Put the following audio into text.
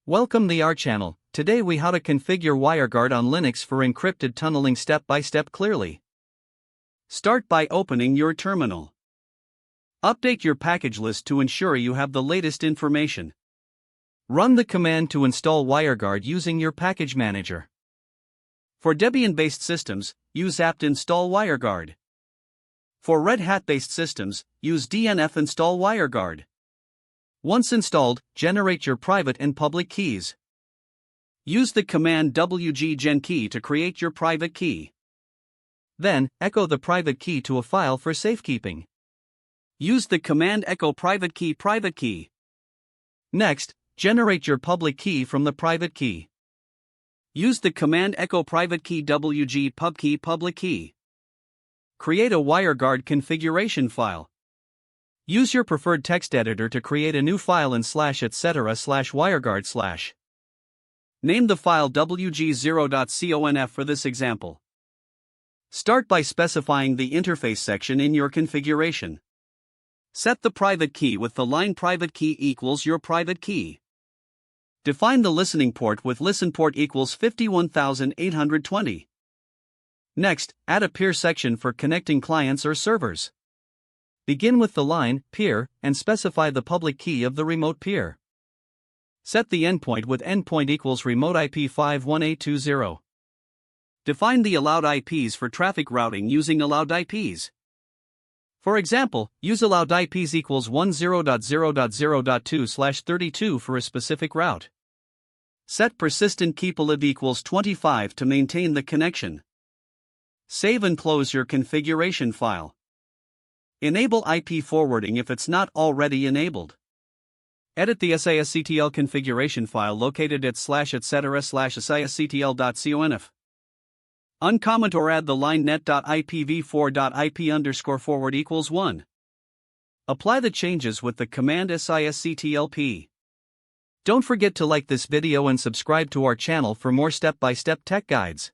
Welcome to our channel. Today we how to configure WireGuard on Linux for encrypted tunneling step by step clearly. Start by opening your terminal. Update your package list to ensure you have the latest information. Run the command to install WireGuard using your package manager. For Debian-based systems, use apt install WireGuard. For Red Hat-based systems, use dnf install WireGuard. Once installed, generate your private and public keys. Use the command wg-gen-key to create your private key. Then, echo the private key to a file for safekeeping. Use the command echo private key. Next, generate your public key from the private key. Use the command echo private key wg pub-key public key. Create a WireGuard configuration file. Use your preferred text editor to create a new file in /etc/WireGuard/. Name the file wg0.conf for this example. Start by specifying the interface section in your configuration. Set the private key with the line private key equals your private key. Define the listening port with listen port equals 51820. Next, add a peer section for connecting clients or servers. Begin with the line, peer, and specify the public key of the remote peer. Set the endpoint with endpoint equals remote IP 51820. Define the allowed IPs for traffic routing using allowed IPs. For example, use allowed IPs equals 10.0.0.2/32 for a specific route. Set persistent keepalive equals 25 to maintain the connection. Save and close your configuration file. Enable IP forwarding if it's not already enabled. Edit the sysctl configuration file located at /etc/sysctl.conf. Uncomment or add the line net.ipv4.ip_forward equals 1. Apply the changes with the command sysctlp. Don't forget to like this video and subscribe to our channel for more step-by-step tech guides.